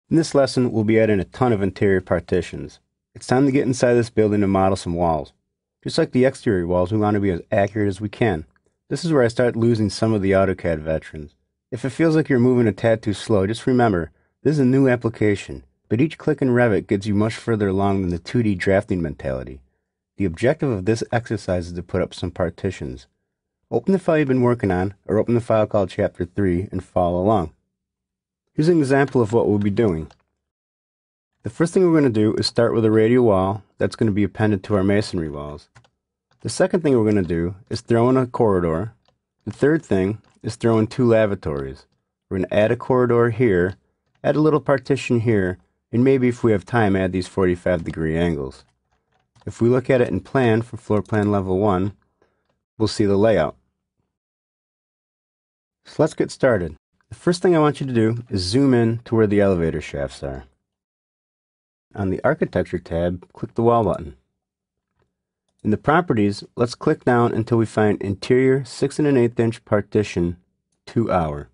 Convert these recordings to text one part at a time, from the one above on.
In this lesson, we'll be adding a ton of interior partitions. It's time to get inside this building and model some walls. Just like the exterior walls, we want to be as accurate as we can. This is where I start losing some of the AutoCAD veterans. If it feels like you're moving a tad too slow, just remember, this is a new application, but each click in Revit gets you much further along than the 2D drafting mentality. The objective of this exercise is to put up some partitions. Open the file you've been working on, or open the file called Chapter 3 and follow along. Here's an example of what we'll be doing. The first thing we're going to do is start with a radial wall that's going to be appended to our masonry walls. The second thing we're going to do is throw in a corridor. The third thing is throw in 2 lavatories. We're going to add a corridor here, add a little partition here, and maybe if we have time add these 45-degree angles. If we look at it in plan for floor plan level 1, we'll see the layout. So let's get started. The first thing I want you to do is zoom in to where the elevator shafts are. On the Architecture tab, click the Wall button. In the Properties, let's click down until we find Interior 6 1/8 inch Partition 2 hour.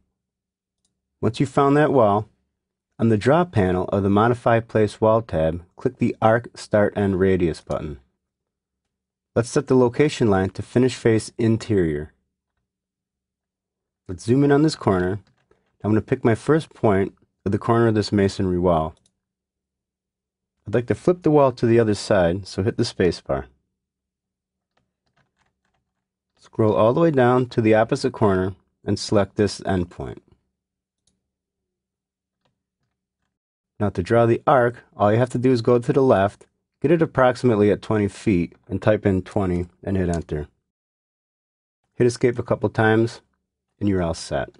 Once you've found that wall, on the Draw panel of the Modify Place Wall tab, click the Arc Start End Radius button. Let's set the location line to Finish Face Interior. Let's zoom in on this corner. I'm going to pick my first point at the corner of this masonry wall. I'd like to flip the wall to the other side, so hit the space bar. Scroll all the way down to the opposite corner and select this endpoint. Now to draw the arc, all you have to do is go to the left, get it approximately at 20 feet, and type in 20 and hit enter. Hit escape a couple times, and you're all set.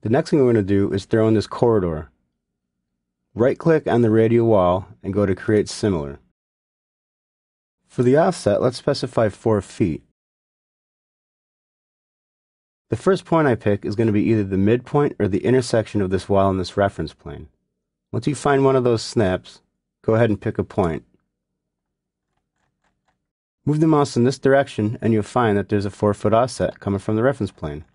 The next thing we're going to do is throw in this corridor. Right-click on the radial wall and go to Create Similar. For the offset, let's specify 4 feet. The first point I pick is going to be either the midpoint or the intersection of this wall and this reference plane. Once you find one of those snaps, go ahead and pick a point. Move the mouse in this direction and you'll find that there's a 4-foot offset coming from the reference plane.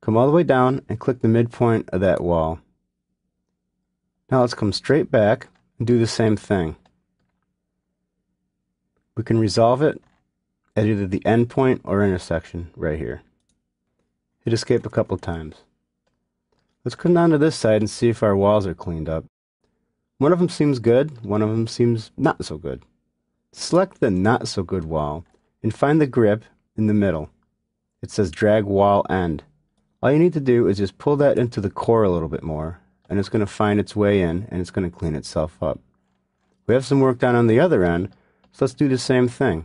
Come all the way down and click the midpoint of that wall. Now let's come straight back and do the same thing. We can resolve it at either the endpoint or intersection right here. Hit escape a couple times. Let's come down to this side and see if our walls are cleaned up. One of them seems good, one of them seems not so good. Select the not so good wall and find the grip in the middle. It says Drag Wall End. All you need to do is just pull that into the core a little bit more, and it's going to find its way in, and it's going to clean itself up. We have some work done on the other end, so let's do the same thing.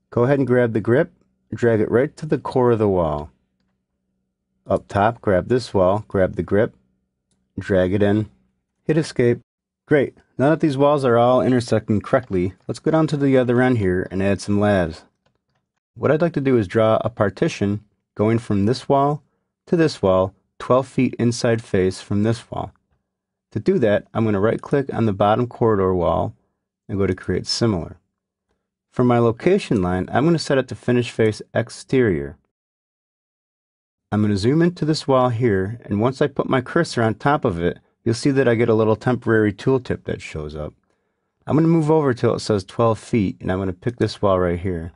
Go ahead and grab the grip, drag it right to the core of the wall. Up top, grab this wall, grab the grip, drag it in, hit escape. Great. Now that these walls are all intersecting correctly, let's go down to the other end here and add some lavs. What I'd like to do is draw a partition going from this wall to this wall, 12 feet inside face from this wall. To do that, I'm going to right-click on the bottom corridor wall and go to Create Similar. For my location line, I'm going to set it to Finish Face Exterior. I'm going to zoom into this wall here, and once I put my cursor on top of it, you'll see that I get a little temporary tooltip that shows up. I'm going to move over till it says 12 feet, and I'm going to pick this wall right here.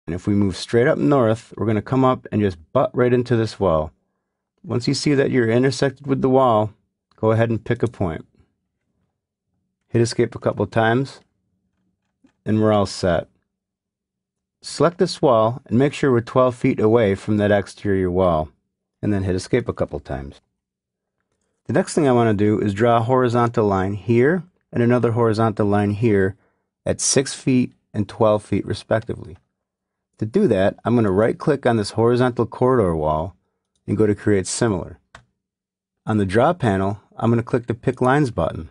And if we move straight up north, we're going to come up and just butt right into this wall. Once you see that you're intersected with the wall, go ahead and pick a point. Hit escape a couple times, and we're all set. Select this wall and make sure we're 12 feet away from that exterior wall, and then hit escape a couple times. The next thing I want to do is draw a horizontal line here and another horizontal line here at 6 feet and 12 feet respectively. To do that, I'm going to right-click on this horizontal corridor wall and go to Create Similar. On the Draw panel, I'm going to click the Pick Lines button.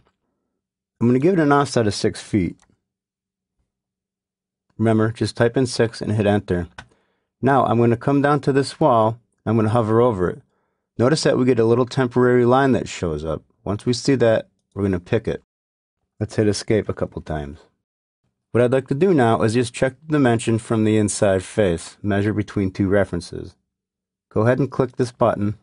I'm going to give it an offset of 6 feet. Remember, just type in 6 and hit Enter. Now I'm going to come down to this wall, I'm going to hover over it. Notice that we get a little temporary line that shows up. Once we see that, we're going to pick it. Let's hit Escape a couple times. What I'd like to do now is just check the dimension from the inside face, measure between 2 references. Go ahead and click this button